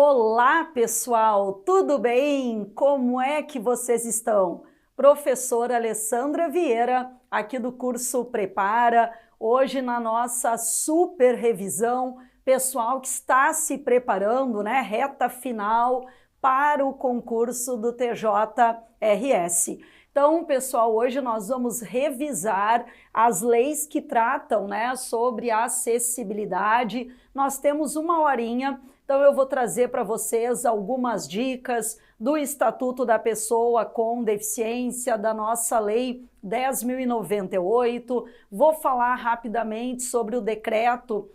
Olá, pessoal, tudo bem? Como é que vocês estão? Professora Alessandra Vieira, aqui do curso Prepara, hoje na nossa super revisão, pessoal que está se preparando, né, reta final para o concurso do TJRS. Então, pessoal, hoje nós vamos revisar as leis que tratam, né, sobre a acessibilidade. Nós temos uma horinha, então eu vou trazer para vocês algumas dicas do Estatuto da Pessoa com Deficiência, da nossa Lei 10.098. Vou falar rapidamente sobre o Decreto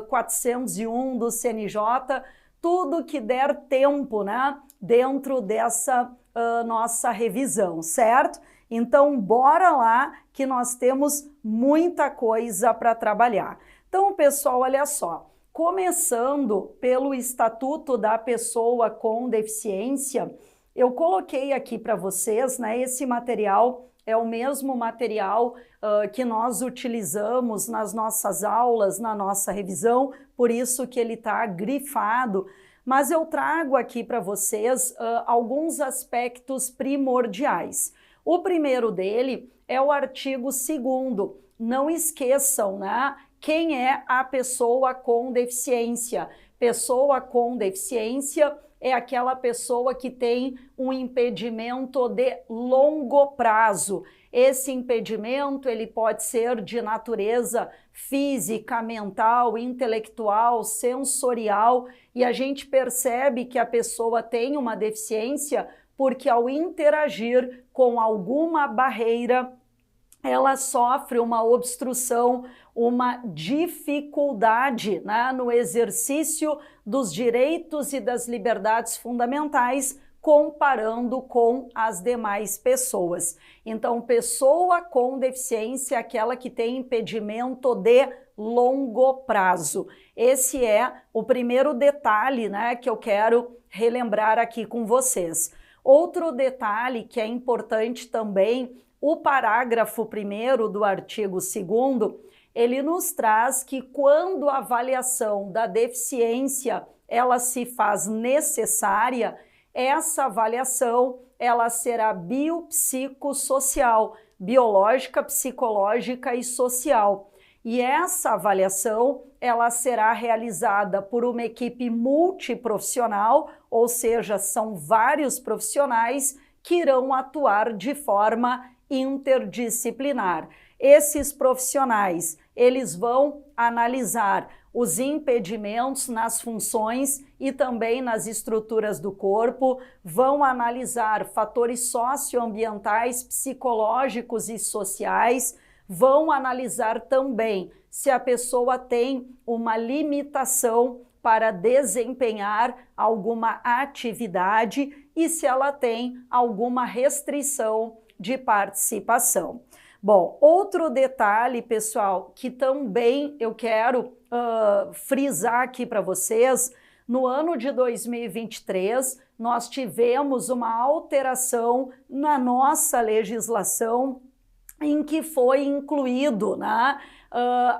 401 do CNJ, tudo que der tempo, né, dentro dessa nossa revisão, certo? Então, bora lá que nós temos muita coisa para trabalhar. Então, pessoal, olha só, começando pelo Estatuto da Pessoa com Deficiência, eu coloquei aqui para vocês, né, esse material é o mesmo material que nós utilizamos nas nossas aulas, na nossa revisão, por isso que ele está grifado, mas eu trago aqui para vocês alguns aspectos primordiais. O primeiro dele é o artigo 2º. Não esqueçam, né? Quem é a pessoa com deficiência? Pessoa com deficiência é aquela pessoa que tem um impedimento de longo prazo. Esse impedimento ele pode ser de natureza física, mental, intelectual, sensorial, e a gente percebe que a pessoa tem uma deficiência porque ao interagir com alguma barreira, ela sofre uma obstrução, uma dificuldade, né, no exercício dos direitos e das liberdades fundamentais, comparando com as demais pessoas. Então, pessoa com deficiência é aquela que tem impedimento de longo prazo. Esse é o primeiro detalhe, né, que eu quero relembrar aqui com vocês. Outro detalhe que é importante também, o parágrafo 1º do artigo 2º, ele nos traz que quando a avaliação da deficiência ela se faz necessária, essa avaliação ela será biopsicossocial, biológica, psicológica e social. E essa avaliação ela será realizada por uma equipe multiprofissional, ou seja, são vários profissionais que irão atuar de forma interdisciplinar. Esses profissionais, eles vão analisar os impedimentos nas funções e também nas estruturas do corpo, vão analisar fatores socioambientais, psicológicos e sociais, vão analisar também se a pessoa tem uma limitação para desempenhar alguma atividade e se ela tem alguma restrição de participação. Bom, outro detalhe, pessoal, que também eu quero frisar aqui para vocês, no ano de 2023, nós tivemos uma alteração na nossa legislação em que foi incluído, né,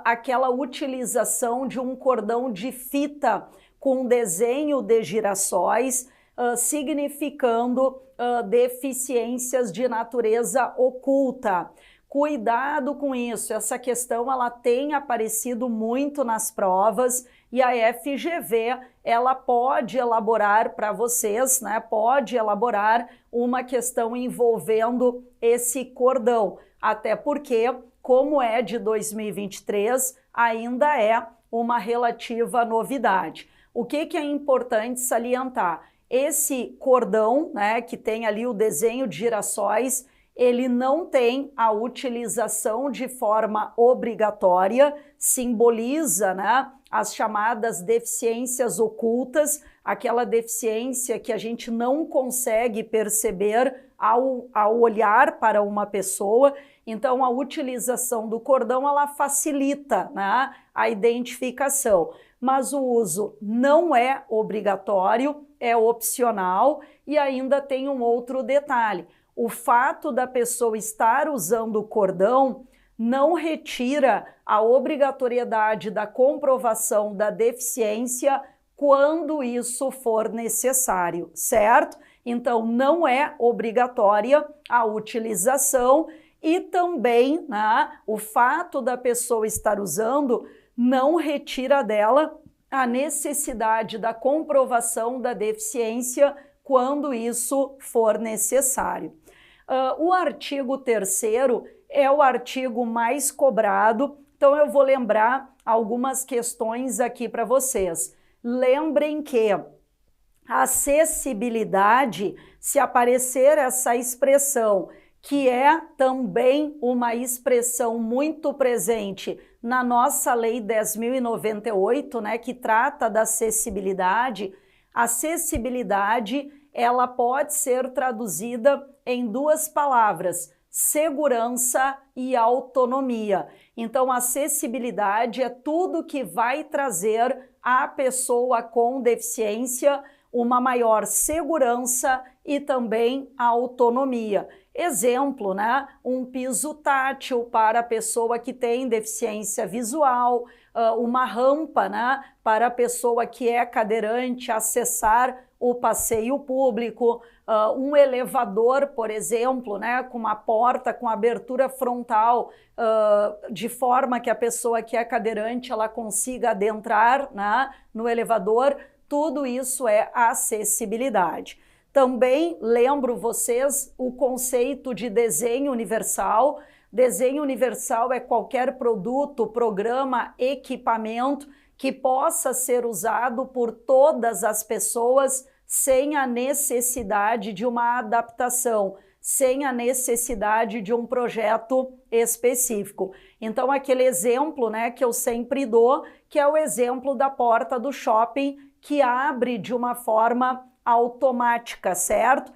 aquela utilização de um cordão de fita com desenho de girassóis, significando deficiências de natureza oculta. Cuidado com isso, essa questão ela tem aparecido muito nas provas e a FGV ela pode elaborar para vocês, né, pode elaborar uma questão envolvendo esse cordão, até porque, como é de 2023, ainda é uma relativa novidade. O que é importante salientar? Esse cordão, né, que tem ali o desenho de girassóis, ele não tem a utilização de forma obrigatória, simboliza, né, as chamadas deficiências ocultas, aquela deficiência que a gente não consegue perceber ao olhar para uma pessoa. Então, a utilização do cordão, ela facilita, né, a identificação, mas o uso não é obrigatório, é opcional e ainda tem um outro detalhe. O fato da pessoa estar usando o cordão não retira a obrigatoriedade da comprovação da deficiência quando isso for necessário, certo? Então, não é obrigatória a utilização e também, né, o fato da pessoa estar usando não retira dela a necessidade da comprovação da deficiência quando isso for necessário. O artigo 3º é o artigo mais cobrado, então eu vou lembrar algumas questões aqui para vocês. Lembrem que a acessibilidade, se aparecer essa expressão, que é também uma expressão muito presente na nossa Lei 10.098, né, que trata da acessibilidade, ela pode ser traduzida em duas palavras, segurança e autonomia. Então, acessibilidade é tudo que vai trazer à pessoa com deficiência uma maior segurança e também autonomia. Exemplo, né? Um piso tátil para a pessoa que tem deficiência visual, uma rampa, né, para a pessoa que é cadeirante acessar o passeio público, um elevador, por exemplo, né, com uma porta com abertura frontal, de forma que a pessoa que é cadeirante ela consiga adentrar, né, no elevador. Tudo isso é acessibilidade. Também lembro vocês o conceito de desenho universal. Desenho universal é qualquer produto, programa, equipamento que possa ser usado por todas as pessoas sem a necessidade de uma adaptação, sem a necessidade de um projeto específico. Então, aquele exemplo, né, que eu sempre dou, que é o exemplo da porta do shopping, que abre de uma forma automática, certo?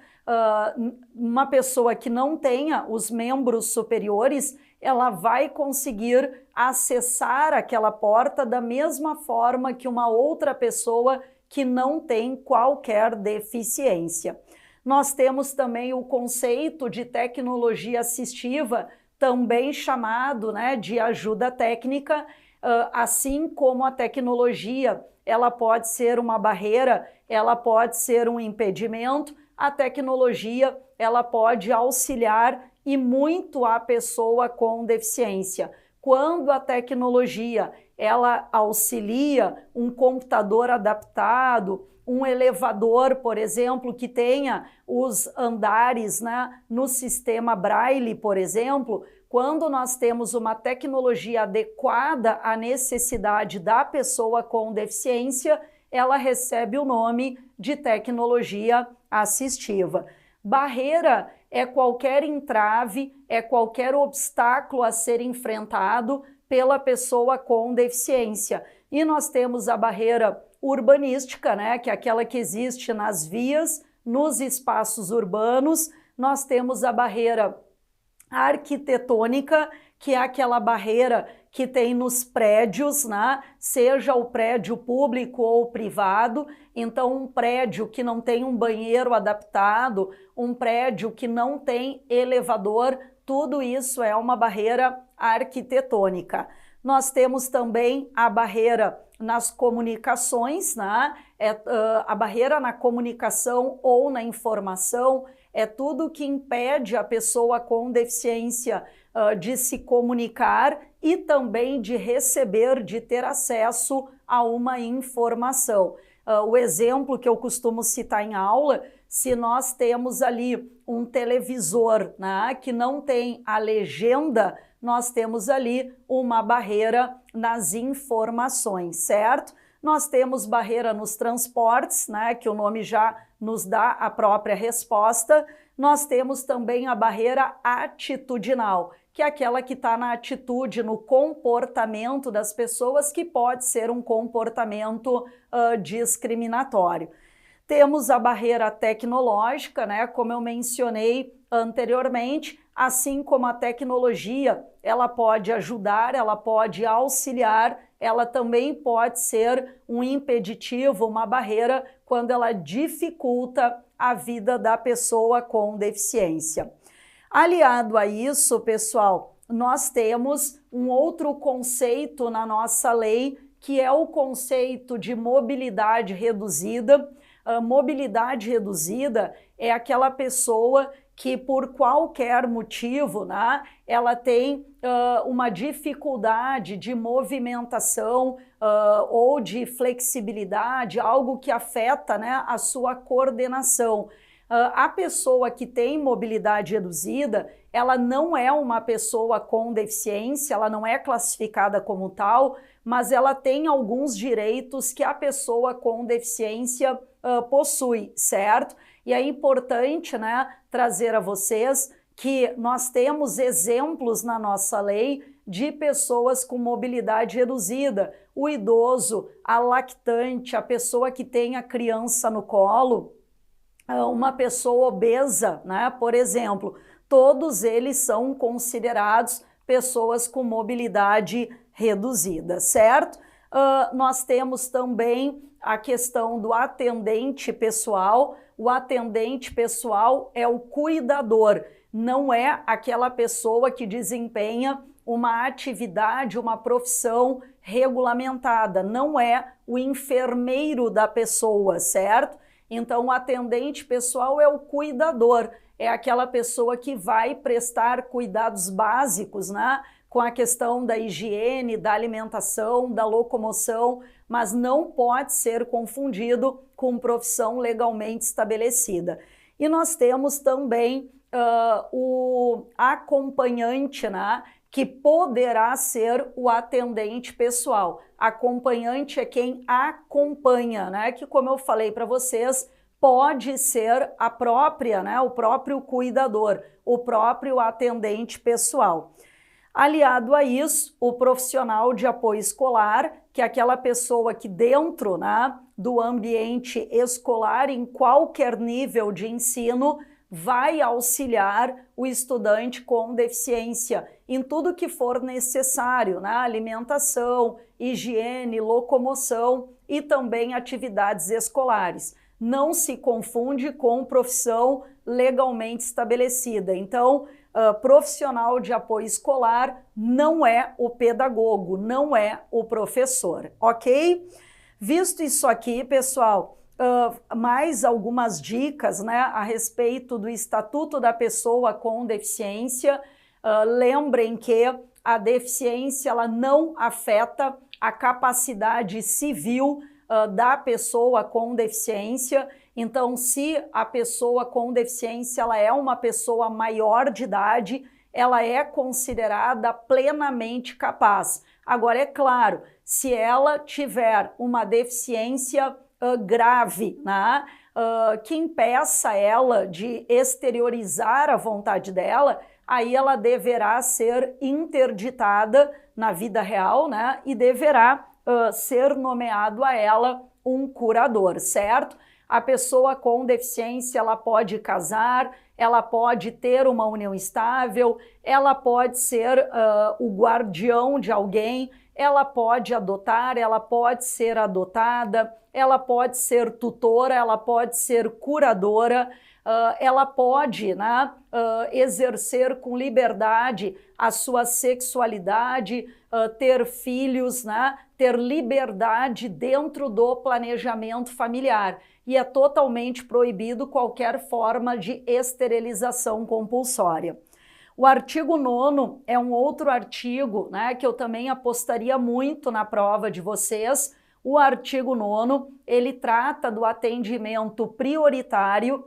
Uma pessoa que não tenha os membros superiores, ela vai conseguir acessar aquela porta da mesma forma que uma outra pessoa que não tem qualquer deficiência. Nós temos também o conceito de tecnologia assistiva, também chamado, né, de ajuda técnica, assim como a tecnologia, ela pode ser uma barreira, ela pode ser um impedimento, a tecnologia, ela pode auxiliar e muito a pessoa com deficiência. Quando a tecnologia, ela auxilia um computador adaptado, um elevador, por exemplo, que tenha os andares, né, no sistema Braille, por exemplo, quando nós temos uma tecnologia adequada à necessidade da pessoa com deficiência, ela recebe o nome de tecnologia assistiva. Barreira é qualquer entrave, é qualquer obstáculo a ser enfrentado pela pessoa com deficiência. E nós temos a barreira urbanística, né, que é aquela que existe nas vias, nos espaços urbanos. Nós temos a barreira arquitetônica, que é aquela barreira que tem nos prédios, né? Seja o prédio público ou privado. Então, um prédio que não tem um banheiro adaptado, um prédio que não tem elevador, tudo isso é uma barreira arquitetônica. Nós temos também a barreira nas comunicações, né? A barreira na comunicação ou na informação é tudo que impede a pessoa com deficiência de se comunicar e também de receber, de ter acesso a uma informação. O exemplo que eu costumo citar em aula, se nós temos ali um televisor, né, que não tem a legenda, nós temos ali uma barreira nas informações, certo? Nós temos barreira nos transportes, né, que o nome já nos dá a própria resposta. Nós temos também a barreira atitudinal, que é aquela que está na atitude, no comportamento das pessoas, que pode ser um comportamento discriminatório. Temos a barreira tecnológica, né, como eu mencionei anteriormente, assim como a tecnologia, ela pode ajudar, ela pode auxiliar, ela também pode ser um impeditivo, uma barreira, quando ela dificulta a vida da pessoa com deficiência. Aliado a isso, pessoal, nós temos um outro conceito na nossa lei, que é o conceito de mobilidade reduzida. Mobilidade reduzida é aquela pessoa que por qualquer motivo, né, ela tem uma dificuldade de movimentação ou de flexibilidade, algo que afeta, né, a sua coordenação. A pessoa que tem mobilidade reduzida, ela não é uma pessoa com deficiência, ela não é classificada como tal, mas ela tem alguns direitos que a pessoa com deficiência possui, certo? E é importante, né, trazer a vocês que nós temos exemplos na nossa lei de pessoas com mobilidade reduzida, o idoso, a lactante, a pessoa que tem a criança no colo, uma pessoa obesa, né, por exemplo, todos eles são considerados pessoas com mobilidade reduzida, certo? Nós temos também a questão do atendente pessoal. O atendente pessoal é o cuidador, não é aquela pessoa que desempenha uma atividade, uma profissão regulamentada, não é o enfermeiro da pessoa, certo? Então, o atendente pessoal é o cuidador, é aquela pessoa que vai prestar cuidados básicos, né? Com a questão da higiene, da alimentação, da locomoção, mas não pode ser confundido com profissão legalmente estabelecida. E nós temos também o acompanhante, né, que poderá ser o atendente pessoal. Acompanhante é quem acompanha, né, que, como eu falei para vocês, pode ser a própria, né, o próprio cuidador, o próprio atendente pessoal. Aliado a isso, o profissional de apoio escolar, que é aquela pessoa que dentro, né, do ambiente escolar, em qualquer nível de ensino, vai auxiliar o estudante com deficiência em tudo que for necessário, né? Alimentação, higiene, locomoção e também atividades escolares. Não se confunde com profissão legalmente estabelecida. Então, profissional de apoio escolar não é o pedagogo, não é o professor, ok? Visto isso aqui, pessoal, mais algumas dicas, né, a respeito do Estatuto da Pessoa com Deficiência. Lembrem que a deficiência ela não afeta a capacidade civil da pessoa com deficiência. Então, se a pessoa com deficiência ela é uma pessoa maior de idade, ela é considerada plenamente capaz. Agora, é claro, se ela tiver uma deficiência grave, né, que impeça ela de exteriorizar a vontade dela, aí ela deverá ser interditada na vida real, né, e deverá ser nomeado a ela um curador, certo? A pessoa com deficiência, ela pode casar, ela pode ter uma união estável, ela pode ser o guardião de alguém, ela pode adotar, ela pode ser adotada, ela pode ser tutora, ela pode ser curadora, ela pode, né, exercer com liberdade a sua sexualidade, ter filhos, né, ter liberdade dentro do planejamento familiar. E é totalmente proibido qualquer forma de esterilização compulsória. O artigo 9º é um outro artigo, né, que eu também apostaria muito na prova de vocês. O artigo 9º, ele trata do atendimento prioritário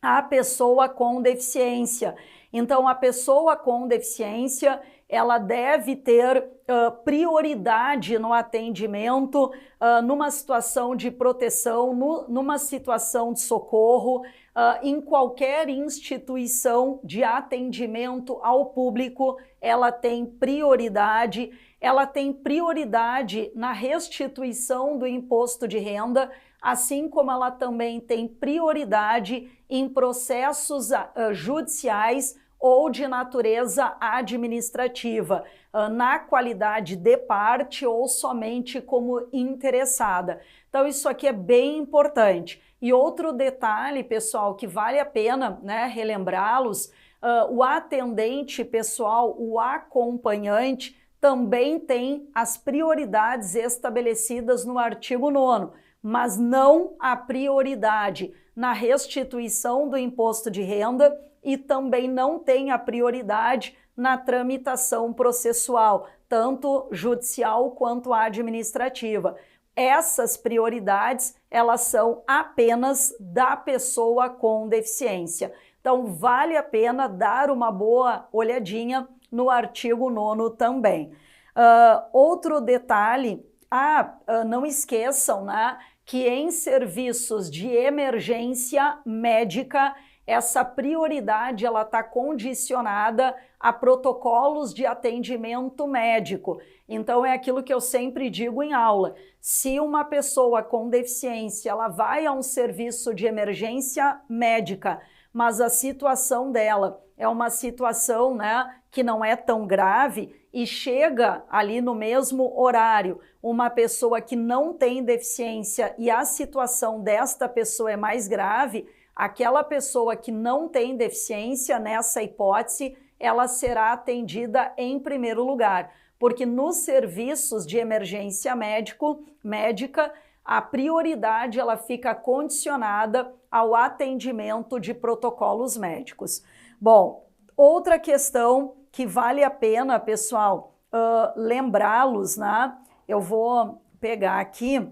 à pessoa com deficiência. Então, a pessoa com deficiência, ela deve ter prioridade no atendimento, numa situação de proteção, numa situação de socorro, em qualquer instituição de atendimento ao público, ela tem prioridade na restituição do imposto de renda, assim como ela também tem prioridade em processos judiciais ou de natureza administrativa, na qualidade de parte ou somente como interessada. Então, isso aqui é bem importante. E outro detalhe, pessoal, que vale a pena, né, relembrá-los, o atendente pessoal, o acompanhante, também tem as prioridades estabelecidas no artigo 9º, mas não a prioridade na restituição do imposto de renda e também não tem a prioridade na tramitação processual, tanto judicial quanto administrativa. Essas prioridades, elas são apenas da pessoa com deficiência. Então, vale a pena dar uma boa olhadinha no artigo 9º também. Outro detalhe, não esqueçam, né, que em serviços de emergência médica, essa prioridade ela está condicionada a protocolos de atendimento médico. Então, é aquilo que eu sempre digo em aula. Se uma pessoa com deficiência ela vai a um serviço de emergência médica, mas a situação dela é uma situação, né, que não é tão grave e chega ali no mesmo horário uma pessoa que não tem deficiência e a situação desta pessoa é mais grave, aquela pessoa que não tem deficiência, nessa hipótese, ela será atendida em primeiro lugar, porque nos serviços de emergência médica, a prioridade ela fica condicionada ao atendimento de protocolos médicos. Bom, outra questão que vale a pena, pessoal, lembrá-los, né? Eu vou pegar aqui,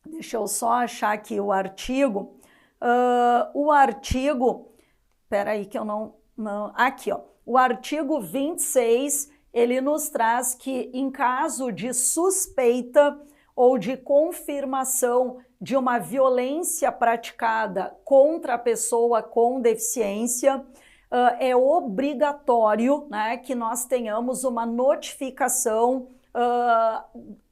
deixa eu só achar aqui o artigo. Peraí que eu não aqui, ó. O artigo 26, ele nos traz que em caso de suspeita ou de confirmação de uma violência praticada contra a pessoa com deficiência, é obrigatório, né, que nós tenhamos uma notificação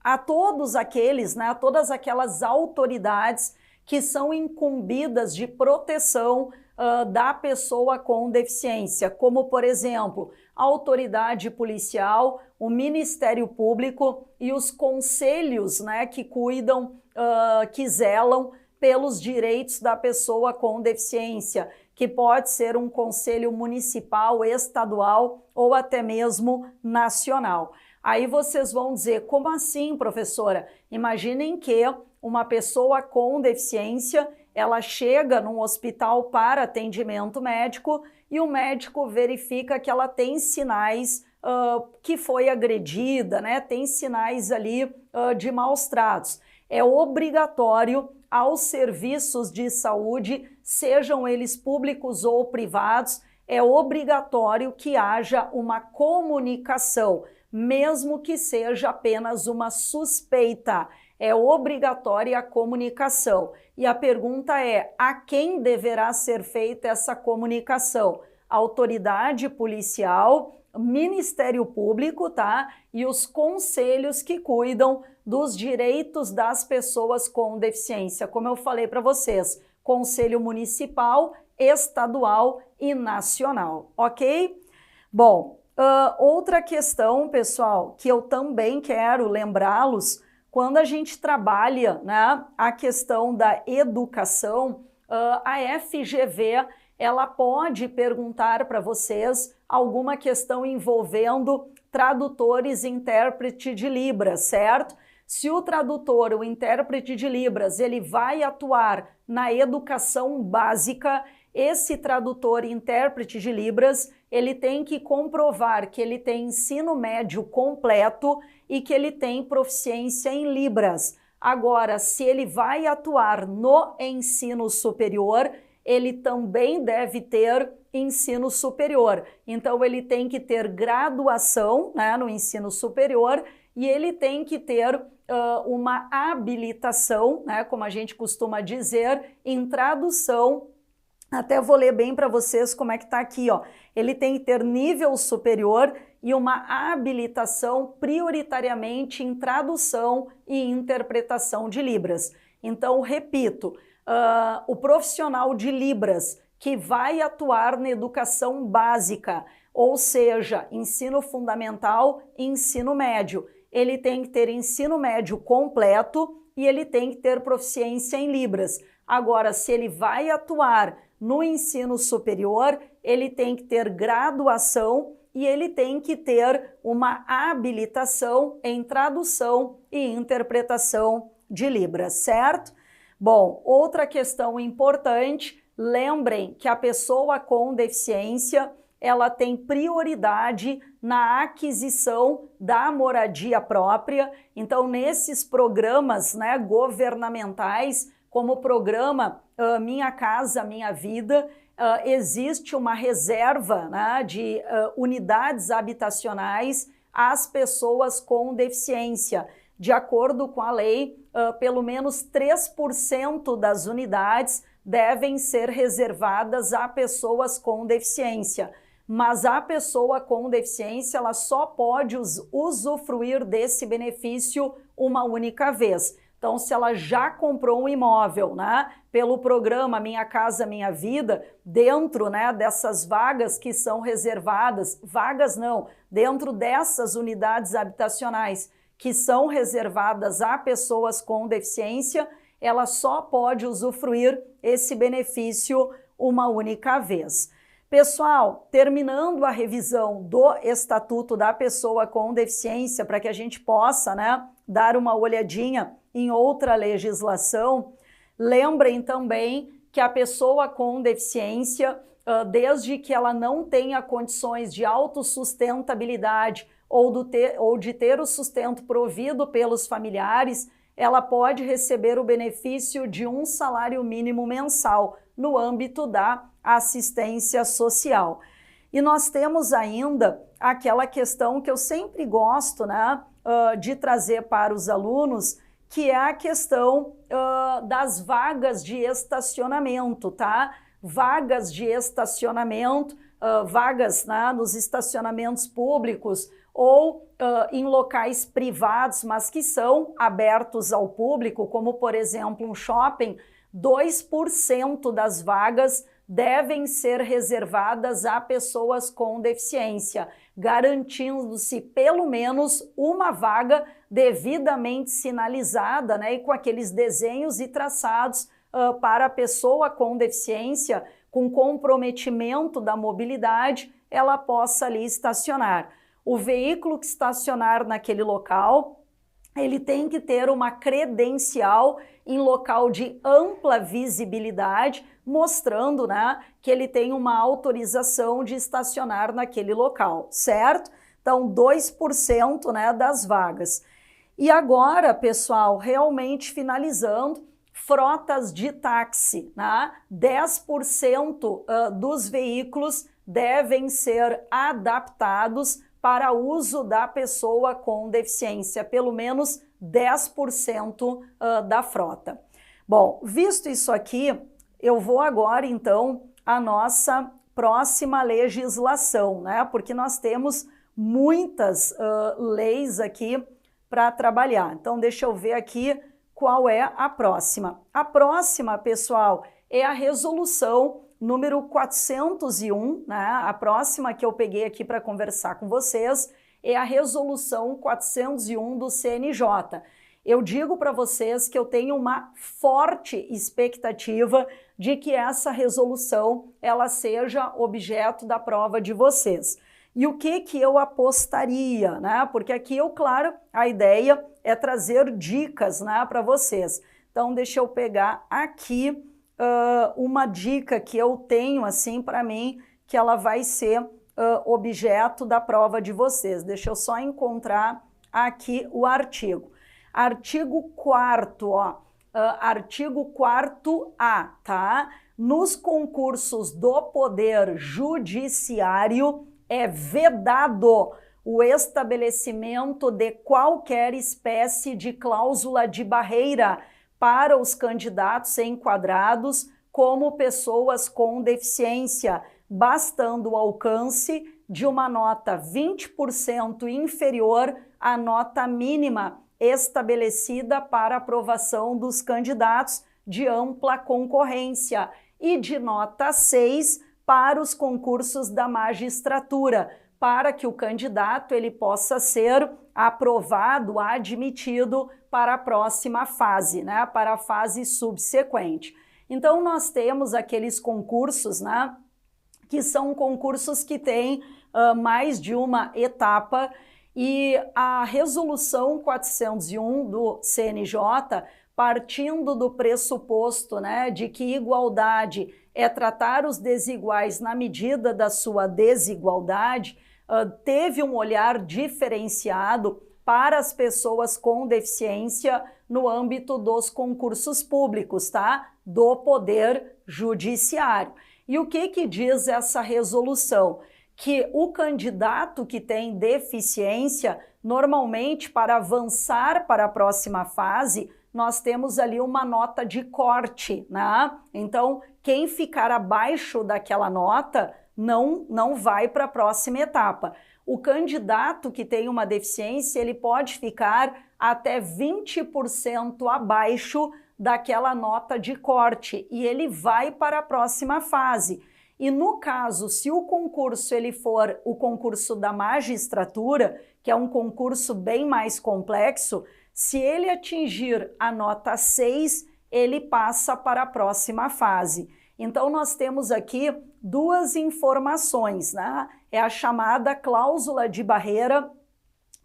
a todos aqueles, né, a todas aquelas autoridades que são incumbidas de proteção da pessoa com deficiência, como, por exemplo, a autoridade policial, o Ministério Público e os conselhos, né, que cuidam, que zelam pelos direitos da pessoa com deficiência, que pode ser um conselho municipal, estadual ou até mesmo nacional. Aí vocês vão dizer, como assim, professora? Imaginem que uma pessoa com deficiência, ela chega num hospital para atendimento médico e o médico verifica que ela tem sinais que foi agredida, né? Tem sinais ali de maus tratos. É obrigatório aos serviços de saúde, sejam eles públicos ou privados, é obrigatório que haja uma comunicação, mesmo que seja apenas uma suspeita. É obrigatória a comunicação. E a pergunta é, a quem deverá ser feita essa comunicação? Autoridade policial, Ministério Público, tá? E os conselhos que cuidam dos direitos das pessoas com deficiência. Como eu falei para vocês, Conselho Municipal, Estadual e Nacional, ok? Bom, outra questão, pessoal, que eu também quero lembrá-los, quando a gente trabalha, né, a questão da educação, a FGV ela pode perguntar para vocês alguma questão envolvendo tradutores e intérprete de Libras, certo? Se o tradutor, o intérprete de Libras, ele vai atuar na educação básica, esse tradutor e intérprete de Libras, ele tem que comprovar que ele tem ensino médio completo e que ele tem proficiência em Libras. Agora, se ele vai atuar no ensino superior, ele também deve ter ensino superior. Então, ele tem que ter graduação, né, no ensino superior e ele tem que ter uma habilitação, né, como a gente costuma dizer, em tradução. Até vou ler bem para vocês como é que está aqui, ó. Ele tem que ter nível superior e uma habilitação prioritariamente em tradução e interpretação de Libras. Então, repito, o profissional de Libras que vai atuar na educação básica, ou seja, ensino fundamental e ensino médio, ele tem que ter ensino médio completo e ele tem que ter proficiência em Libras. Agora, se ele vai atuar no ensino superior, ele tem que ter graduação e ele tem que ter uma habilitação em tradução e interpretação de Libras, certo? Bom, outra questão importante, lembrem que a pessoa com deficiência, ela tem prioridade na aquisição da moradia própria. Então, nesses programas, né, governamentais, como o programa Minha Casa Minha Vida, existe uma reserva, né, de unidades habitacionais às pessoas com deficiência. De acordo com a lei, pelo menos 3% das unidades devem ser reservadas a pessoas com deficiência. Mas a pessoa com deficiência, ela só pode usufruir desse benefício uma única vez. Então, se ela já comprou um imóvel, né, pelo programa Minha Casa Minha Vida, dentro, né, dessas vagas que são reservadas, vagas não, dentro dessas unidades habitacionais que são reservadas a pessoas com deficiência, ela só pode usufruir esse benefício uma única vez. Pessoal, terminando a revisão do Estatuto da Pessoa com Deficiência, para que a gente possa, né, dar uma olhadinha em outra legislação, lembrem também que a pessoa com deficiência, desde que ela não tenha condições de autossustentabilidade ou de ter o sustento provido pelos familiares, ela pode receber o benefício de um salário mínimo mensal no âmbito da assistência social. E nós temos ainda aquela questão que eu sempre gosto, né, de trazer para os alunos, que é a questão das vagas de estacionamento, tá? Vagas de estacionamento, vagas, né, nos estacionamentos públicos ou em locais privados, mas que são abertos ao público, como por exemplo um shopping, 2% das vagas devem ser reservadas a pessoas com deficiência, garantindo-se pelo menos uma vaga devidamente sinalizada, né, e com aqueles desenhos e traçados para a pessoa com deficiência, com comprometimento da mobilidade, ela possa ali estacionar. O veículo que estacionar naquele local, ele tem que ter uma credencial em local de ampla visibilidade, mostrando, né, que ele tem uma autorização de estacionar naquele local, certo? Então, 2%, né, das vagas. E agora, pessoal, realmente finalizando, frotas de táxi, né? 10% dos veículos devem ser adaptados para uso da pessoa com deficiência, pelo menos 10% da frota. Bom, visto isso aqui, eu vou agora, então, à nossa próxima legislação, né? Porque nós temos muitas leis aqui para trabalhar. Então, deixa eu ver aqui qual é a próxima. A próxima, pessoal, é a resolução número 401, né? A próxima que eu peguei aqui para conversar com vocês é a resolução 401 do CNJ. Eu digo para vocês que eu tenho uma forte expectativa de que essa resolução ela seja objeto da prova de vocês. E o que eu apostaria, né? Porque aqui eu, claro, a ideia é trazer dicas, né, para vocês. Então, deixa eu pegar aqui uma dica que eu tenho, assim, para mim, que ela vai ser objeto da prova de vocês. Deixa eu só encontrar aqui o artigo. Artigo 4º, ó. Artigo 4º-A, tá? Nos concursos do Poder Judiciário é vedado o estabelecimento de qualquer espécie de cláusula de barreira para os candidatos enquadrados como pessoas com deficiência, bastando o alcance de uma nota 20% inferior à nota mínima estabelecida para aprovação dos candidatos de ampla concorrência e de nota 6 para os concursos da magistratura, para que o candidato ele possa ser aprovado, admitido para a próxima fase, né, para a fase subsequente. Então, nós temos aqueles concursos, né, que são concursos que têm mais de uma etapa, e a resolução 401 do CNJ, partindo do pressuposto, né, de que igualdade é tratar os desiguais na medida da sua desigualdade, teve um olhar diferenciado para as pessoas com deficiência no âmbito dos concursos públicos, tá? Do Poder Judiciário. E o que diz essa resolução? Que o candidato que tem deficiência, normalmente, para avançar para a próxima fase, nós temos ali uma nota de corte, né? Então, quem ficar abaixo daquela nota não vai para a próxima etapa. O candidato que tem uma deficiência, ele pode ficar até 20% abaixo daquela nota de corte e ele vai para a próxima fase. E no caso, se o concurso ele for o concurso da magistratura, que é um concurso bem mais complexo, se ele atingir a nota 6, ele passa para a próxima fase. Então, nós temos aqui duas informações, né? É a chamada cláusula de barreira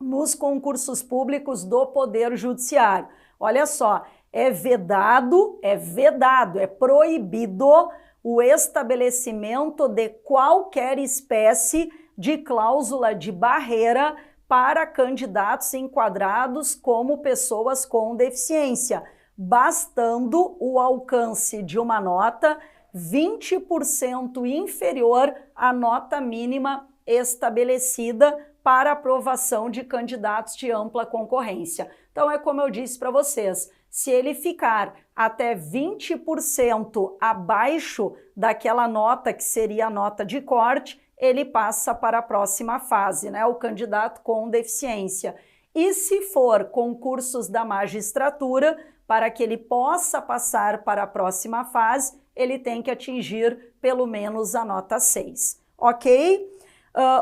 nos concursos públicos do Poder Judiciário. Olha só, é vedado, é proibido o estabelecimento de qualquer espécie de cláusula de barreira para candidatos enquadrados como pessoas com deficiência, bastando o alcance de uma nota 20% inferior à nota mínima estabelecida para aprovação de candidatos de ampla concorrência. Então, é como eu disse para vocês, se ele ficar até 20% abaixo daquela nota que seria a nota de corte, ele passa para a próxima fase, né? O candidato com deficiência. E se for concursos da magistratura, para que ele possa passar para a próxima fase, ele tem que atingir pelo menos a nota 6, ok?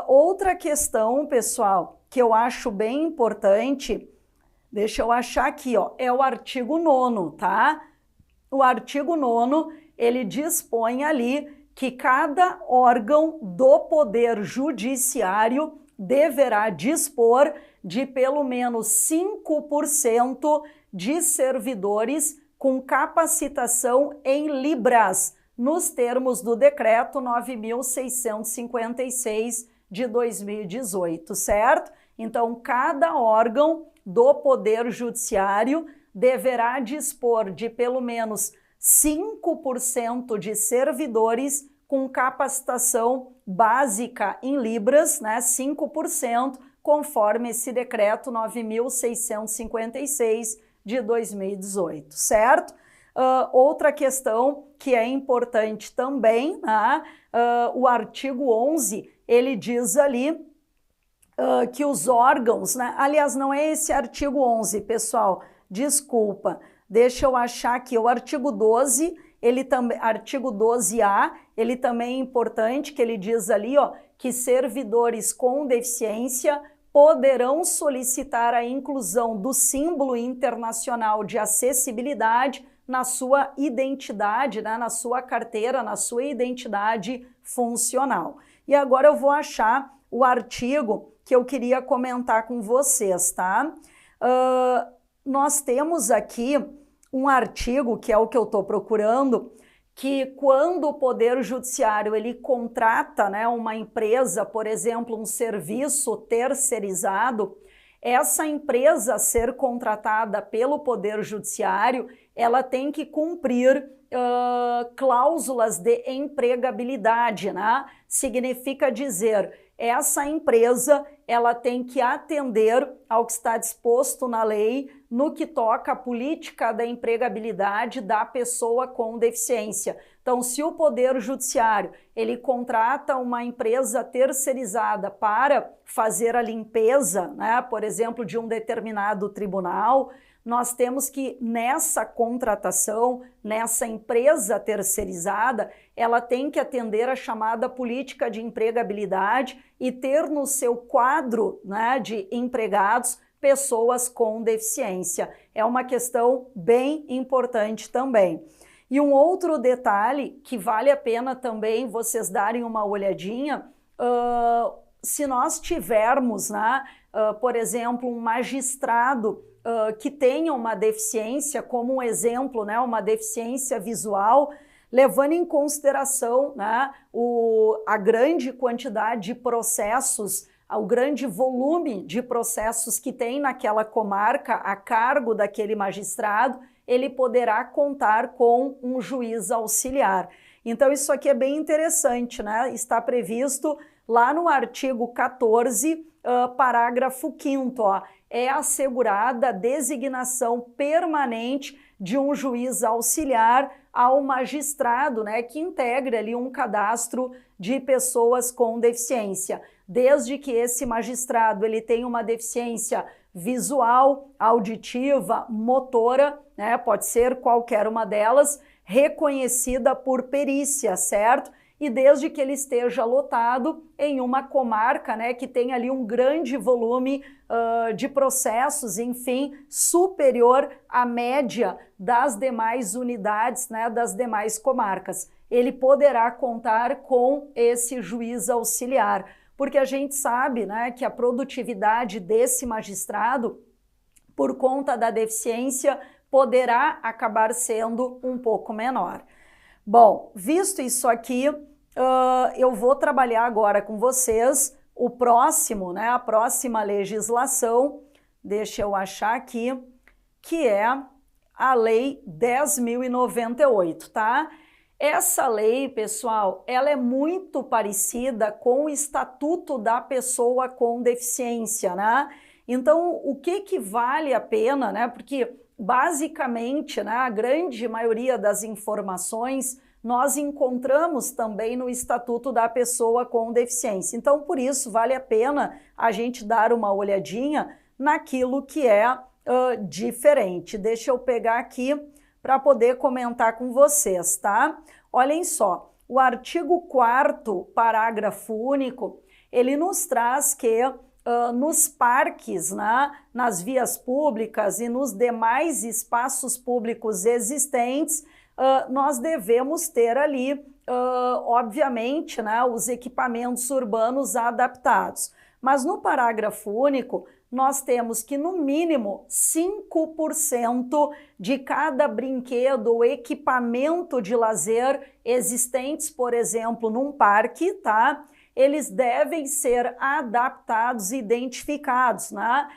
Outra questão, pessoal, que eu acho bem importante, deixa eu achar aqui, ó, é o artigo 9º, tá? O artigo 9º, ele dispõe ali que cada órgão do Poder Judiciário deverá dispor de pelo menos 5% de servidores com capacitação em Libras, nos termos do Decreto 9.656 de 2018, certo? Então, cada órgão do Poder Judiciário deverá dispor de pelo menos 5% de servidores com capacitação básica em Libras, né? 5%, conforme esse Decreto 9.656 de 2018, certo? Outra questão que é importante também, né? O artigo 11, ele diz ali que os órgãos, né? Aliás, não é esse artigo 11, pessoal, desculpa, deixa eu achar aqui, o artigo 12, ele também, artigo 12A, ele também é importante, que ele diz ali, ó, que servidores com deficiência poderão solicitar a inclusão do símbolo internacional de acessibilidade na sua identidade, né, na sua carteira, na sua identidade funcional. E agora eu vou achar o artigo que eu queria comentar com vocês, tá? Nós temos aqui um artigo, que é o que eu estou procurando, que quando o Poder Judiciário ele contrata, né, uma empresa, por exemplo, um serviço terceirizado, essa empresa a ser contratada pelo Poder Judiciário, ela tem que cumprir cláusulas de empregabilidade, né? Significa dizer, essa empresa ela tem que atender ao que está disposto na lei no que toca à política da empregabilidade da pessoa com deficiência. Então, se o Poder Judiciário ele contrata uma empresa terceirizada para fazer a limpeza, né, por exemplo, de um determinado tribunal, nós temos que, nessa contratação, nessa empresa terceirizada, ela tem que atender a chamada política de empregabilidade e ter no seu quadro, né, de empregados pessoas com deficiência. É uma questão bem importante também. E um outro detalhe que vale a pena também vocês darem uma olhadinha, se nós tivermos, né, por exemplo, um magistrado que tenha uma deficiência, como um exemplo, né, uma deficiência visual, levando em consideração, né, a grande quantidade de processos, o grande volume de processos que tem naquela comarca a cargo daquele magistrado, ele poderá contar com um juiz auxiliar. Então isso aqui é bem interessante, né? Está previsto lá no artigo 14, parágrafo 5º, ó, é assegurada a designação permanente de um juiz auxiliar ao magistrado, né, que integre ali um cadastro de pessoas com deficiência, desde que esse magistrado ele tenha uma deficiência visual, auditiva, motora, né, pode ser qualquer uma delas, reconhecida por perícia, certo? E desde que ele esteja lotado em uma comarca, né, que tem ali um grande volume de processos, enfim, superior à média das demais unidades, né, das demais comarcas. Ele poderá contar com esse juiz auxiliar, porque a gente sabe, né, que a produtividade desse magistrado, por conta da deficiência, poderá acabar sendo um pouco menor. Bom, visto isso aqui, eu vou trabalhar agora com vocês o próximo, né, a próxima legislação, deixa eu achar aqui, que é a Lei 10.098, tá? Essa lei, pessoal, ela é muito parecida com o Estatuto da Pessoa com Deficiência, né? Então, o que vale a pena, né? Porque, basicamente, né, a grande maioria das informações nós encontramos também no Estatuto da Pessoa com Deficiência. Então, por isso, vale a pena a gente dar uma olhadinha naquilo que é diferente. Deixa eu pegar aqui para poder comentar com vocês, tá? Olhem só, o artigo 4º, parágrafo único, ele nos traz que nos parques, né, nas vias públicas e nos demais espaços públicos existentes, nós devemos ter ali, obviamente, né, os equipamentos urbanos adaptados. Mas no parágrafo único, nós temos que, no mínimo, 5% de cada brinquedo ou equipamento de lazer existentes, por exemplo, num parque, tá? Eles devem ser adaptados e identificados, né?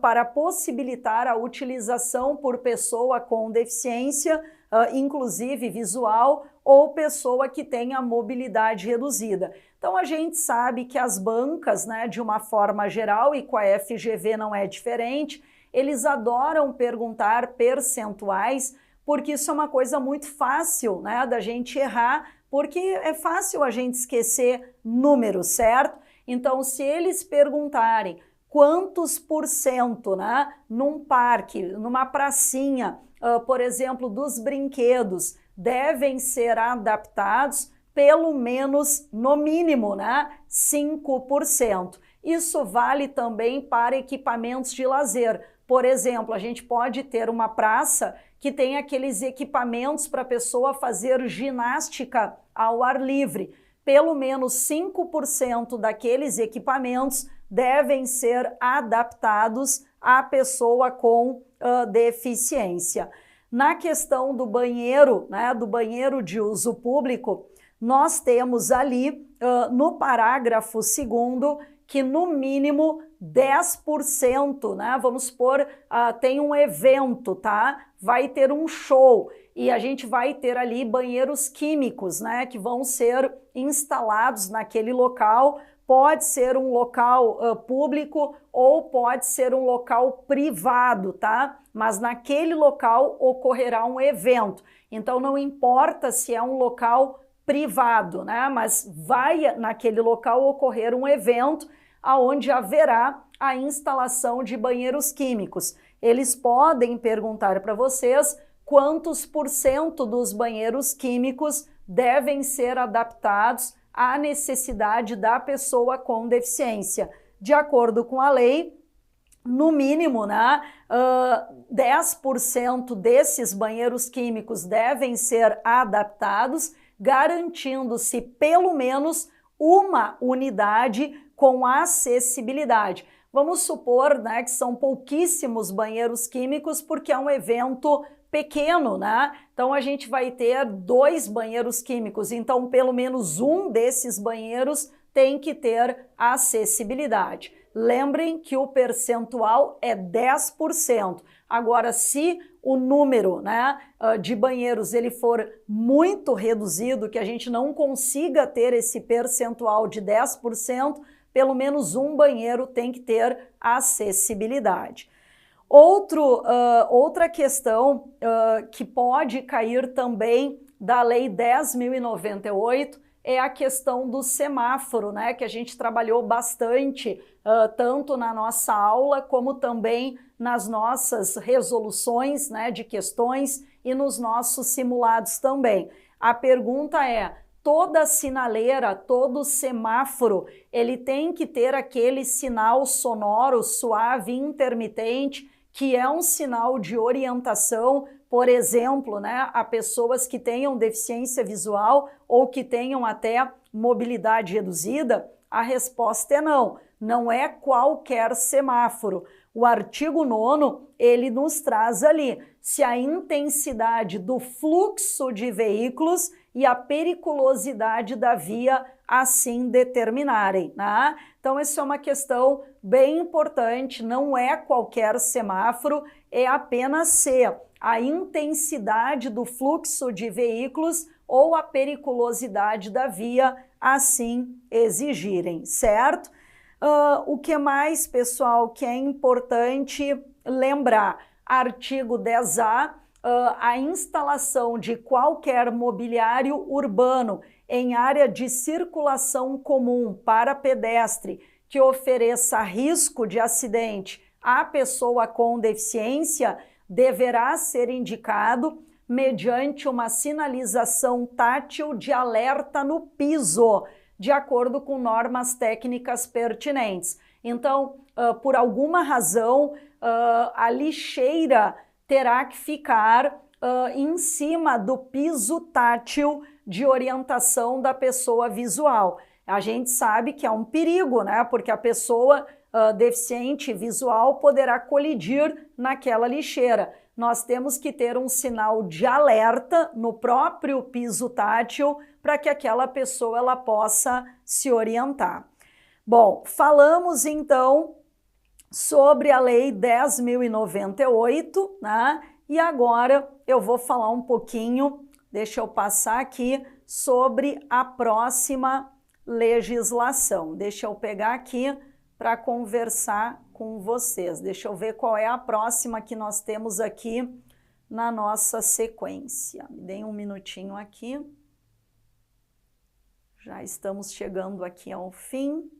Para possibilitar a utilização por pessoa com deficiência, inclusive visual, ou pessoa que tenha mobilidade reduzida. Então a gente sabe que as bancas, né, de uma forma geral, e com a FGV não é diferente, eles adoram perguntar percentuais, porque isso é uma coisa muito fácil, né, da gente errar, porque é fácil a gente esquecer números, certo? Então, se eles perguntarem quantos por cento, né, num parque, numa pracinha, por exemplo, dos brinquedos, devem ser adaptados, pelo menos, no mínimo, né, 5%. Isso vale também para equipamentos de lazer. Por exemplo, a gente pode ter uma praça que tem aqueles equipamentos para a pessoa fazer ginástica ao ar livre. Pelo menos 5% daqueles equipamentos devem ser adaptados à pessoa com deficiência. Na questão do banheiro, né, do banheiro de uso público, nós temos ali no parágrafo 2º que no mínimo 10%, né? Vamos supor, tem um evento, tá? Vai ter um show e a gente vai ter ali banheiros químicos, né? Que vão ser instalados naquele local. Pode ser um local público ou pode ser um local privado, tá? Mas naquele local ocorrerá um evento. Então não importa se é um local privado, né? Mas vai naquele local ocorrer um evento aonde haverá a instalação de banheiros químicos. Eles podem perguntar para vocês quantos por cento dos banheiros químicos devem ser adaptados à necessidade da pessoa com deficiência. De acordo com a lei, no mínimo, né, 10% desses banheiros químicos devem ser adaptados, garantindo-se pelo menos uma unidade com acessibilidade. Vamos supor, né, que são pouquíssimos banheiros químicos porque é um evento pequeno, né? Então a gente vai ter 2 banheiros químicos, então pelo menos um desses banheiros tem que ter acessibilidade. Lembrem que o percentual é 10%. Agora, se o número, né, de banheiros ele for muito reduzido, que a gente não consiga ter esse percentual de 10%, pelo menos um banheiro tem que ter acessibilidade. Outra questão que pode cair também da Lei 10.098 é a questão do semáforo, né, que a gente trabalhou bastante, tanto na nossa aula como também nas nossas resoluções, né, de questões e nos nossos simulados também. A pergunta é: toda sinaleira, todo semáforo, ele tem que ter aquele sinal sonoro, suave, intermitente, que é um sinal de orientação, por exemplo, né, a pessoas que tenham deficiência visual ou que tenham até mobilidade reduzida? A resposta é não, não é qualquer semáforo. O artigo 9º, ele nos traz ali se a intensidade do fluxo de veículos e a periculosidade da via assim determinarem, né? Então, essa é uma questão bem importante, não é qualquer semáforo, é apenas se a intensidade do fluxo de veículos ou a periculosidade da via assim exigirem, certo? O que mais, pessoal, que é importante lembrar? Artigo 10A, a instalação de qualquer mobiliário urbano em área de circulação comum para pedestre que ofereça risco de acidente à pessoa com deficiência deverá ser indicado mediante uma sinalização tátil de alerta no piso, de acordo com normas técnicas pertinentes. Então, por alguma razão, a lixeira terá que ficar em cima do piso tátil de orientação da pessoa visual. A gente sabe que é um perigo, né? Porque a pessoa deficiente visual poderá colidir naquela lixeira. Nós temos que ter um sinal de alerta no próprio piso tátil para que aquela pessoa ela possa se orientar. Bom, falamos então sobre a Lei 10.098, né? E agora eu vou falar um pouquinho, deixa eu passar aqui, sobre a próxima legislação. Deixa eu pegar aqui para conversar com vocês. Deixa eu ver qual é a próxima que nós temos aqui na nossa sequência. Me deem um minutinho aqui. Já estamos chegando aqui ao fim.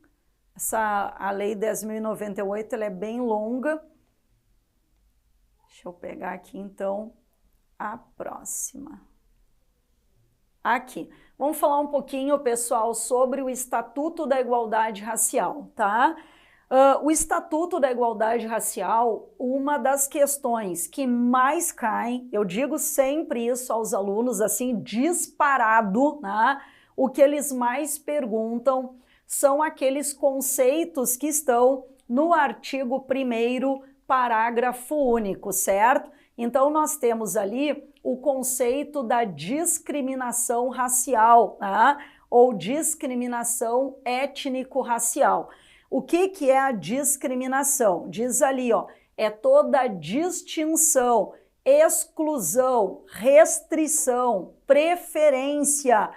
A Lei 10.098 ela é bem longa. Deixa eu pegar aqui, então, a próxima. Aqui. Vamos falar um pouquinho, pessoal, sobre o Estatuto da Igualdade Racial, tá? O Estatuto da Igualdade Racial, uma das questões que mais caem, eu digo sempre isso aos alunos, assim, disparado, né? O que eles mais perguntam são aqueles conceitos que estão no artigo 1º, parágrafo único, certo? Então, nós temos ali o conceito da discriminação racial, né? Ou discriminação étnico-racial. O que é a discriminação? Diz ali, ó, é toda distinção, exclusão, restrição, preferência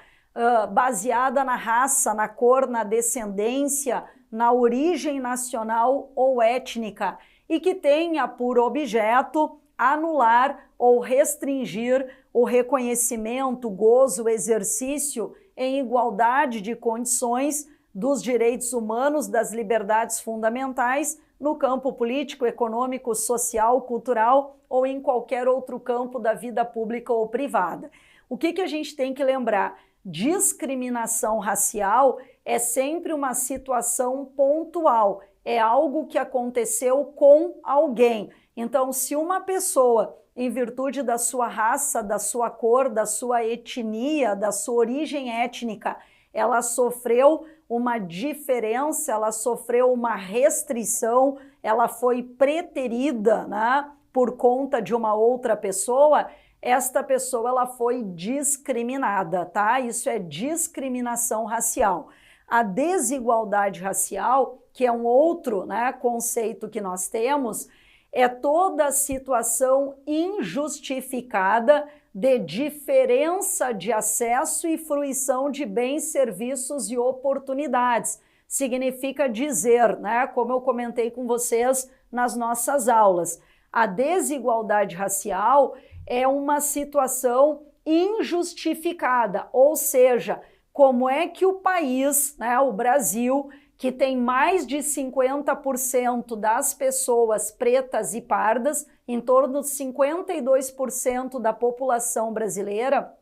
baseada na raça, na cor, na descendência, na origem nacional ou étnica e que tenha por objeto anular ou restringir o reconhecimento, gozo, exercício em igualdade de condições dos direitos humanos, das liberdades fundamentais no campo político, econômico, social, cultural ou em qualquer outro campo da vida pública ou privada. O que a gente tem que lembrar? Discriminação racial é sempre uma situação pontual, é algo que aconteceu com alguém. Então, se uma pessoa, em virtude da sua raça, da sua cor, da sua etnia, da sua origem étnica, ela sofreu uma diferença, ela sofreu uma restrição, ela foi preterida, né, por conta de uma outra pessoa, esta pessoa ela foi discriminada, tá? Isso é discriminação racial. A desigualdade racial, que é um outro, né, conceito que nós temos, é toda situação injustificada de diferença de acesso e fruição de bens, serviços e oportunidades. Significa dizer, né, como eu comentei com vocês nas nossas aulas, a desigualdade racial é uma situação injustificada, ou seja, como é que o país, né, o Brasil, que tem mais de 50% das pessoas pretas e pardas, em torno de 52% da população brasileira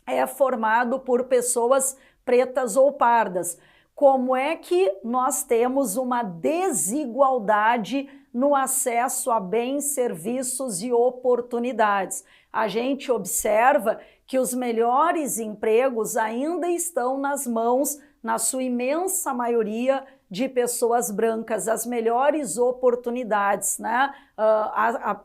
é formado por pessoas pretas ou pardas. Como é que nós temos uma desigualdade no acesso a bens, serviços e oportunidades? A gente observa que os melhores empregos ainda estão nas mãos, na sua imensa maioria, de pessoas brancas, as melhores oportunidades, né?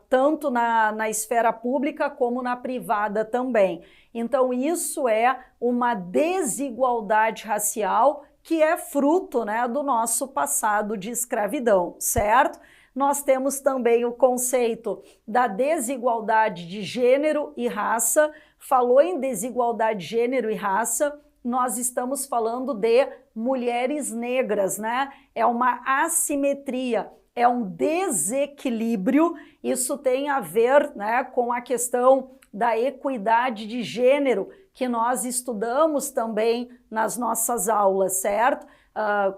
Tanto na esfera pública como na privada também. Então, isso é uma desigualdade racial que é fruto, né, do nosso passado de escravidão, certo? Nós temos também o conceito da desigualdade de gênero e raça. Falou em desigualdade de gênero e raça, nós estamos falando de mulheres negras, né? É uma assimetria, é um desequilíbrio. Isso tem a ver, né, com a questão da equidade de gênero, que nós estudamos também nas nossas aulas, certo?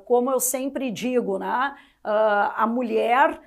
Como eu sempre digo, né? A mulher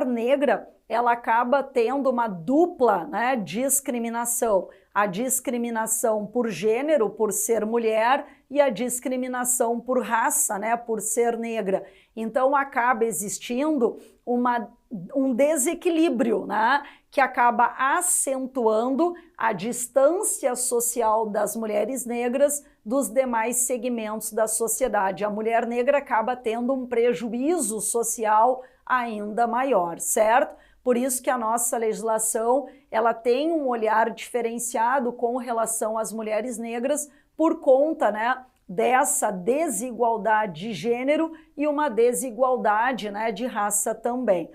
negra, ela acaba tendo uma dupla, né, discriminação. A discriminação por gênero, por ser mulher, e a discriminação por raça, né, por ser negra. Então acaba existindo um desequilíbrio, né, que acaba acentuando a distância social das mulheres negras dos demais segmentos da sociedade. A mulher negra acaba tendo um prejuízo social ainda maior, certo? Por isso que a nossa legislação ela tem um olhar diferenciado com relação às mulheres negras por conta, né, dessa desigualdade de gênero e uma desigualdade, né, de raça também.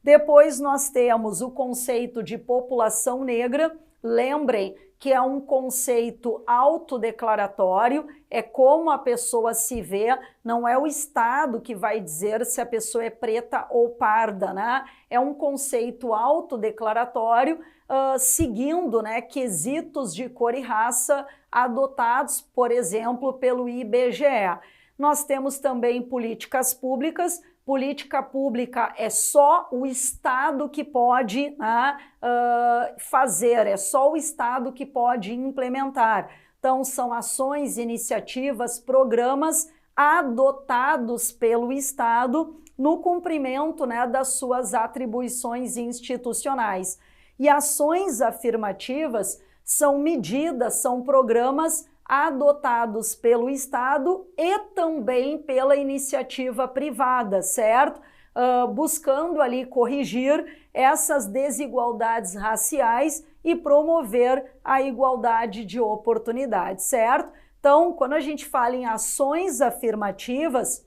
Depois nós temos o conceito de população negra. Lembrem que é um conceito autodeclaratório, é como a pessoa se vê, não é o Estado que vai dizer se a pessoa é preta ou parda, né? É um conceito autodeclaratório, seguindo, né, quesitos de cor e raça adotados, por exemplo, pelo IBGE. Nós temos também políticas públicas. Política pública é só o Estado que pode, né, fazer, é só o Estado que pode implementar. Então, são ações, iniciativas, programas adotados pelo Estado no cumprimento, né, das suas atribuições institucionais. E ações afirmativas são medidas, são programas adotados pelo Estado e também pela iniciativa privada, certo? Buscando ali corrigir essas desigualdades raciais e promover a igualdade de oportunidades, certo? Então, quando a gente fala em ações afirmativas,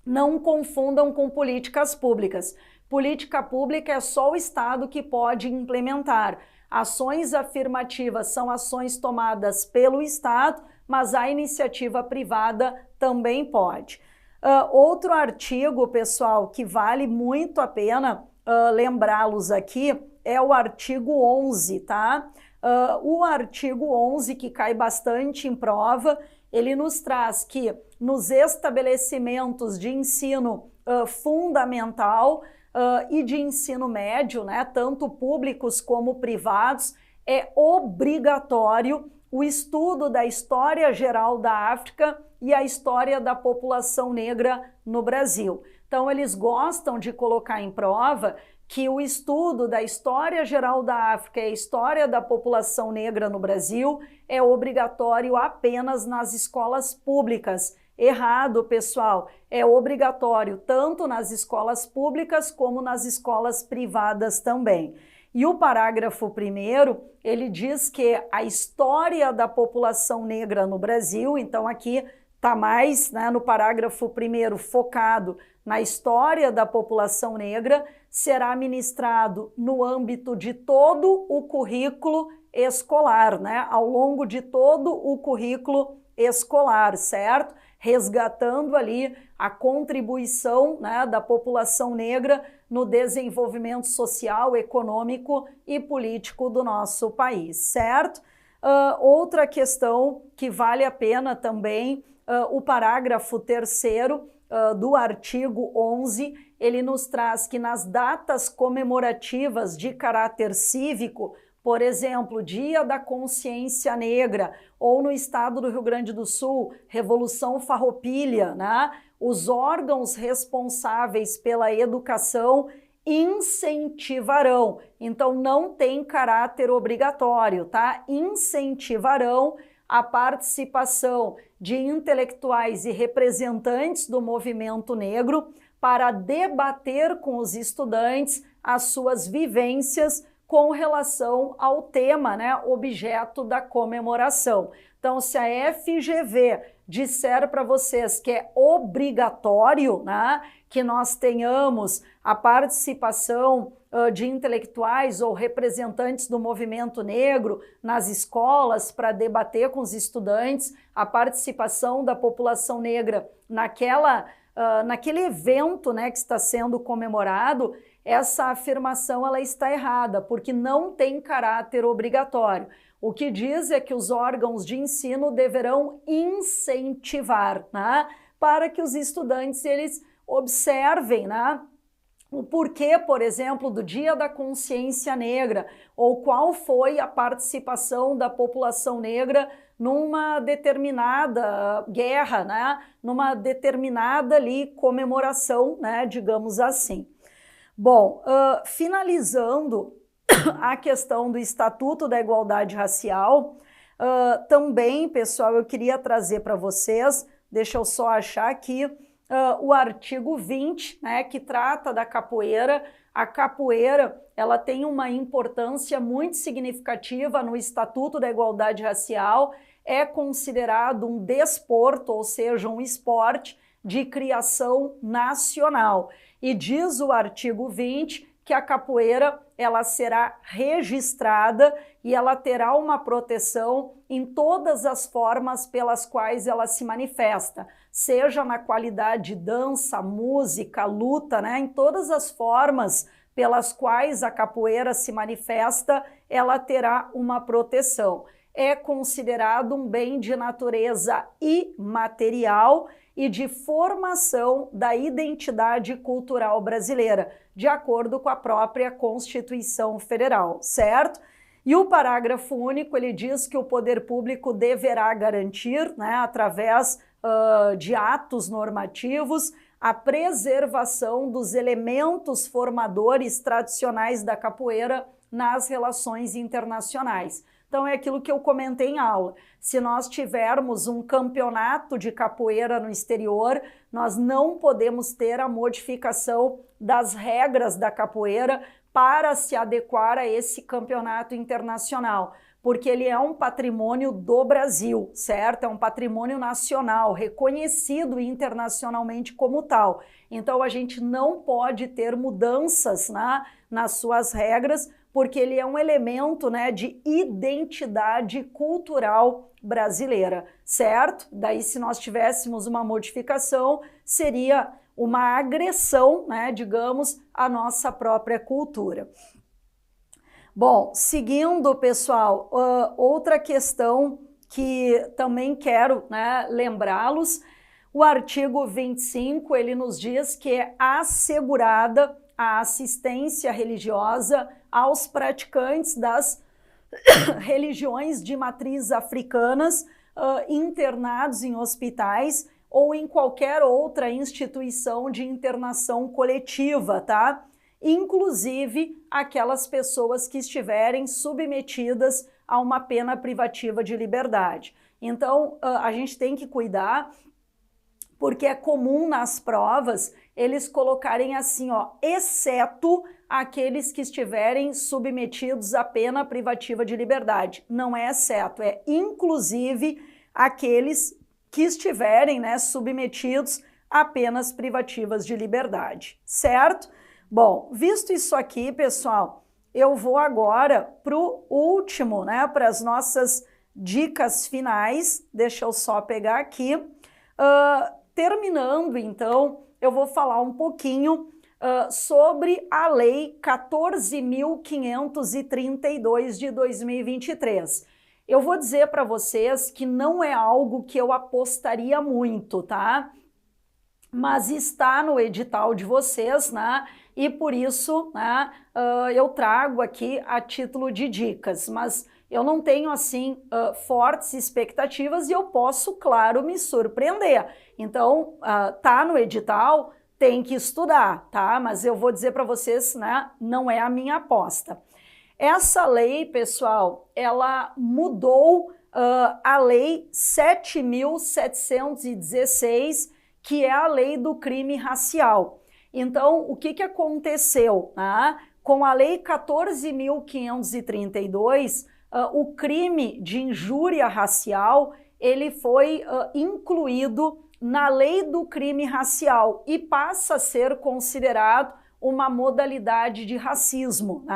não confundam com políticas públicas. Política pública é só o Estado que pode implementar. Ações afirmativas são ações tomadas pelo Estado, mas a iniciativa privada também pode. Outro artigo, pessoal, que vale muito a pena lembrá-los aqui é o artigo 11, tá? O artigo 11, que cai bastante em prova, ele nos traz que nos estabelecimentos de ensino fundamental e de ensino médio, né, tanto públicos como privados, é obrigatório o estudo da história geral da África e a história da população negra no Brasil. Então, eles gostam de colocar em prova que o estudo da história geral da África e a história da população negra no Brasil é obrigatório apenas nas escolas públicas. Errado, pessoal, é obrigatório tanto nas escolas públicas como nas escolas privadas também. E o parágrafo 1º, ele diz que a história da população negra no Brasil, então aqui está mais, né, no parágrafo 1º focado na história da população negra, será ministrado no âmbito de todo o currículo escolar, né, ao longo de todo o currículo escolar, certo? Resgatando ali a contribuição, né, da população negra no desenvolvimento social, econômico e político do nosso país, certo? Outra questão que vale a pena também, o parágrafo 3º do artigo 11, ele nos traz que nas datas comemorativas de caráter cívico, por exemplo, Dia da Consciência Negra, ou no estado do Rio Grande do Sul, Revolução Farroupilha, né? Os órgãos responsáveis pela educação incentivarão, então não tem caráter obrigatório, tá? Incentivarão a participação de intelectuais e representantes do movimento negro para debater com os estudantes as suas vivências com relação ao tema, né, objeto da comemoração. Então, se a FGV disser para vocês que é obrigatório, né, que nós tenhamos a participação de intelectuais ou representantes do movimento negro nas escolas para debater com os estudantes, a participação da população negra naquele evento, né, que está sendo comemorado, essa afirmação ela está errada, porque não tem caráter obrigatório. O que diz é que os órgãos de ensino deverão incentivar, né, para que os estudantes eles observem, né, o porquê, por exemplo, do Dia da Consciência Negra, ou qual foi a participação da população negra numa determinada guerra, né, numa determinada ali comemoração, né, digamos assim. Bom, finalizando a questão do Estatuto da Igualdade Racial, também, pessoal, eu queria trazer para vocês, deixa eu só achar aqui, o artigo 20, né, que trata da capoeira. A capoeira, ela tem uma importância muito significativa no Estatuto da Igualdade Racial, é considerado um desporto, ou seja, um esporte de criação nacional. E diz o artigo 20 que a capoeira ela será registrada e ela terá uma proteção em todas as formas pelas quais ela se manifesta, seja na qualidade de dança, música, luta, né? Em todas as formas pelas quais a capoeira se manifesta, ela terá uma proteção. É considerado um bem de natureza imaterial e de formação da identidade cultural brasileira, de acordo com a própria Constituição Federal, certo? E o parágrafo único, ele diz que o poder público deverá garantir, né, através de atos normativos, a preservação dos elementos formadores tradicionais da capoeira nas relações internacionais. Então é aquilo que eu comentei em aula. Se nós tivermos um campeonato de capoeira no exterior, nós não podemos ter a modificação das regras da capoeira para se adequar a esse campeonato internacional, porque ele é um patrimônio do Brasil, certo? É um patrimônio nacional, reconhecido internacionalmente como tal. Então a gente não pode ter mudanças, né, nas suas regras, porque ele é um elemento, né, de identidade cultural brasileira, certo? Daí, se nós tivéssemos uma modificação, seria uma agressão, né, digamos, à nossa própria cultura. Bom, seguindo, pessoal, outra questão que também quero, né, lembrá-los, o artigo 25, ele nos diz que é assegurada a assistência religiosa aos praticantes das religiões de matriz africanas internados em hospitais ou em qualquer outra instituição de internação coletiva, tá? Inclusive aquelas pessoas que estiverem submetidas a uma pena privativa de liberdade. Então, a gente tem que cuidar porque é comum nas provas eles colocarem assim, ó, exceto aqueles que estiverem submetidos à pena privativa de liberdade. Não é exceto, é inclusive aqueles que estiverem, né, submetidos a penas privativas de liberdade, certo? Bom, visto isso aqui, pessoal, eu vou agora para o último, né, para as nossas dicas finais. Deixa eu só pegar aqui. Terminando, então, eu vou falar um pouquinho sobre a Lei 14.532 de 2023. Eu vou dizer para vocês que não é algo que eu apostaria muito, tá? Mas está no edital de vocês, né? E por isso, né, eu trago aqui a título de dicas, mas eu não tenho, assim, fortes expectativas e eu posso, claro, me surpreender. Então, tá no edital, tem que estudar, tá? Mas eu vou dizer para vocês, né, não é a minha aposta. Essa lei, pessoal, ela mudou a Lei 7.716, que é a lei do crime racial. Então, o que aconteceu? Com a Lei 14.532, o crime de injúria racial, ele foi incluído na lei do crime racial e passa a ser considerado uma modalidade de racismo.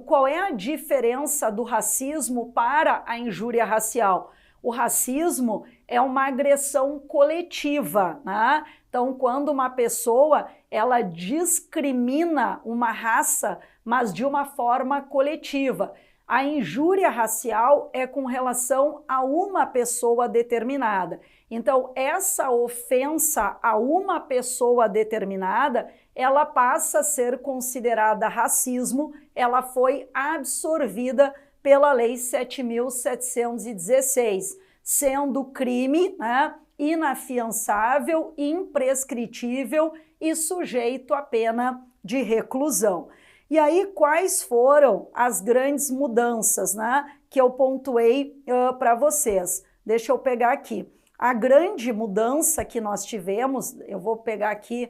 Qual é a diferença do racismo para a injúria racial? O racismo é uma agressão coletiva, né? Então, quando uma pessoa ela discrimina uma raça, mas de uma forma coletiva. A injúria racial é com relação a uma pessoa determinada. Então, essa ofensa a uma pessoa determinada, ela passa a ser considerada racismo, ela foi absorvida pela Lei 7.716, sendo crime, né, inafiançável, imprescritível e sujeito à pena de reclusão. E aí, quais foram as grandes mudanças, né, que eu pontuei para vocês? Deixa eu pegar aqui. A grande mudança que nós tivemos, eu vou pegar aqui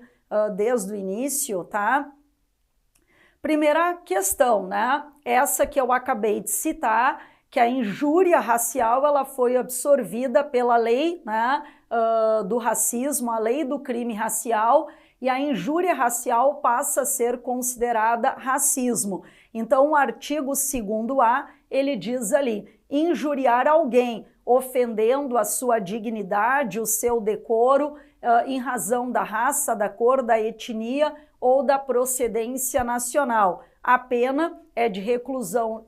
desde o início, tá? Primeira questão, né? Essa que eu acabei de citar, que a injúria racial ela foi absorvida pela lei, né, do racismo, a lei do crime racial, e a injúria racial passa a ser considerada racismo. Então, o artigo 2º-A, ele diz ali, injuriar alguém, ofendendo a sua dignidade, o seu decoro, em razão da raça, da cor, da etnia ou da procedência nacional. A pena é de reclusão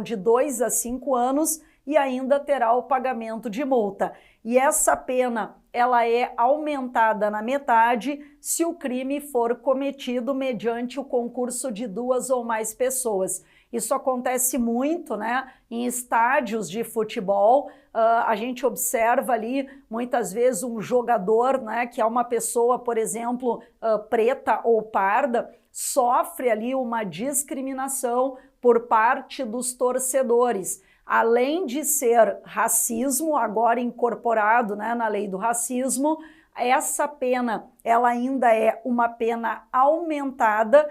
de 2 a 5 anos e ainda terá o pagamento de multa. E essa pena ela é aumentada na metade se o crime for cometido mediante o concurso de 2 ou mais pessoas. Isso acontece muito, né, em estádios de futebol. A gente observa ali, muitas vezes, um jogador, né, que é uma pessoa, por exemplo, preta ou parda, sofre ali uma discriminação por parte dos torcedores. Além de ser racismo, agora incorporado, né, na lei do racismo, essa pena ela ainda é uma pena aumentada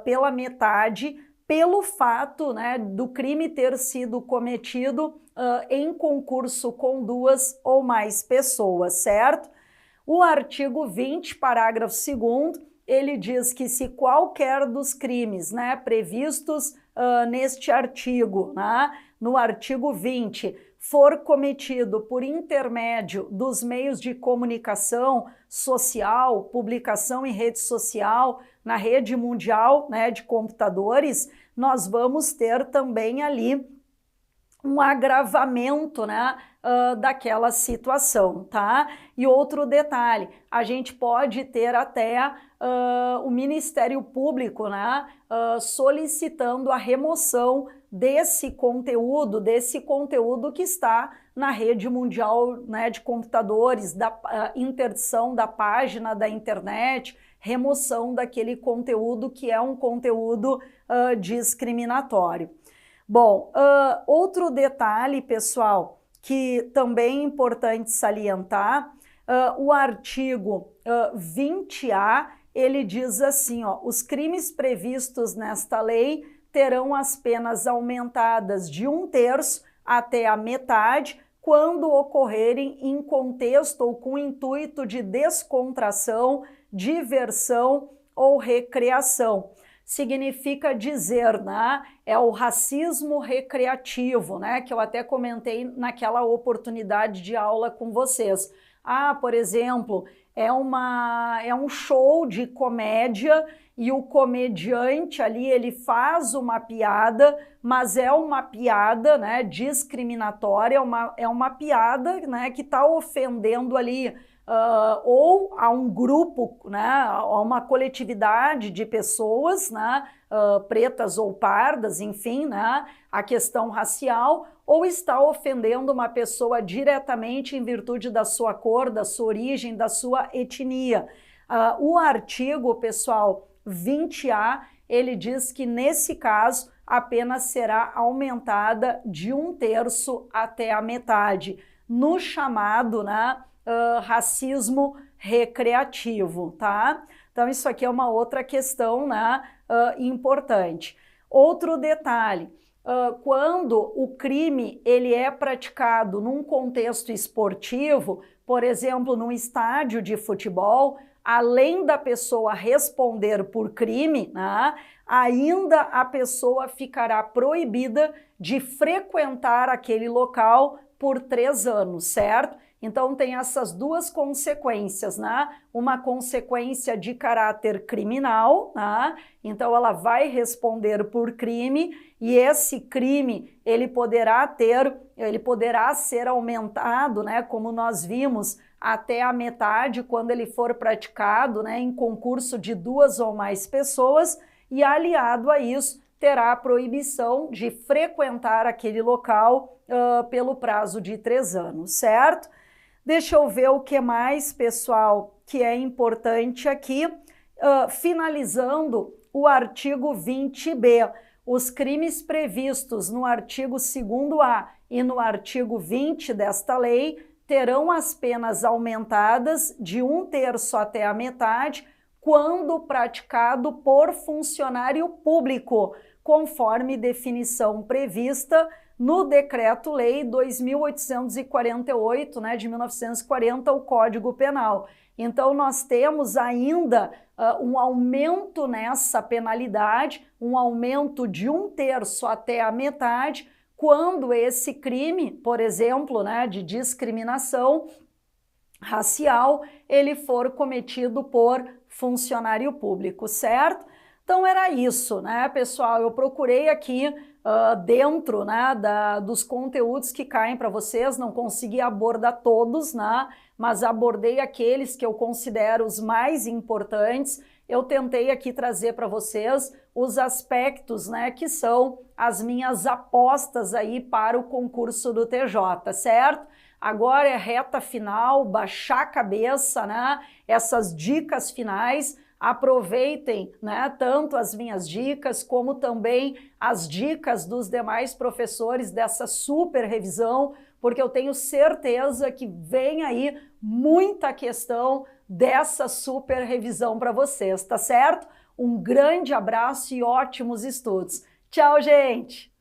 pela metade, pelo fato, né, do crime ter sido cometido em concurso com 2 ou mais pessoas, certo? O artigo 20, parágrafo 2º, ele diz que se qualquer dos crimes, né, previstos neste artigo, né, no artigo 20, for cometido por intermédio dos meios de comunicação social, publicação em rede social, na rede mundial, né, de computadores, nós vamos ter também ali um agravamento, né, daquela situação, tá? E outro detalhe, a gente pode ter até o Ministério Público, né, solicitando a remoção desse conteúdo que está na rede mundial, né, de computadores, da interdição da página da internet, remoção daquele conteúdo que é um conteúdo discriminatório. Bom, outro detalhe, pessoal, que também é importante salientar, O artigo 20A, ele diz assim, ó, os crimes previstos nesta lei terão as penas aumentadas de 1/3 até a metade quando ocorrerem em contexto ou com intuito de descontração, diversão ou recreação. Significa dizer, né, é o racismo recreativo, né, que eu até comentei naquela oportunidade de aula com vocês. Por exemplo, é um show de comédia e o comediante ali, ele faz uma piada, mas é uma piada, né, discriminatória, é uma piada, né, que está ofendendo ali ou a um grupo, né, a uma coletividade de pessoas, né, pretas ou pardas, enfim, né, a questão racial, ou está ofendendo uma pessoa diretamente em virtude da sua cor, da sua origem, da sua etnia. O artigo, pessoal, 20A, ele diz que nesse caso a pena será aumentada de 1/3 até a metade, no chamado, né, racismo recreativo, tá? Então isso aqui é uma outra questão, né, importante. Outro detalhe, quando o crime ele é praticado num contexto esportivo, por exemplo, num estádio de futebol, além da pessoa responder por crime, né, ainda a pessoa ficará proibida de frequentar aquele local por 3 anos, certo? Então tem essas duas consequências, né? Uma consequência de caráter criminal, né? Então ela vai responder por crime e esse crime ele poderá ser aumentado, né? Como nós vimos, até a metade quando ele for praticado, né? Em concurso de 2 ou mais pessoas e aliado a isso terá a proibição de frequentar aquele local pelo prazo de 3 anos, certo? Deixa eu ver o que mais, pessoal, que é importante aqui. Finalizando o artigo 20b, os crimes previstos no artigo 2º-A e no artigo 20 desta lei terão as penas aumentadas de 1/3 até a metade quando praticado por funcionário público, conforme definição prevista no Decreto-Lei 2.848, né, de 1940, o Código Penal. Então, nós temos ainda um aumento nessa penalidade, um aumento de 1/3 até a metade, quando esse crime, por exemplo, né, de discriminação racial, ele for cometido por funcionário público, certo? Então era isso, né, pessoal? Eu procurei aqui dentro, né, dos conteúdos que caem para vocês, não consegui abordar todos, né, mas abordei aqueles que eu considero os mais importantes. Eu tentei aqui trazer para vocês os aspectos, né, que são as minhas apostas aí para o concurso do TJ, certo? Agora é reta final, baixar a cabeça, né, essas dicas finais. Aproveitem, né, tanto as minhas dicas como também as dicas dos demais professores dessa super revisão, porque eu tenho certeza que vem aí muita questão dessa super revisão para vocês, tá certo? Um grande abraço e ótimos estudos. Tchau, gente!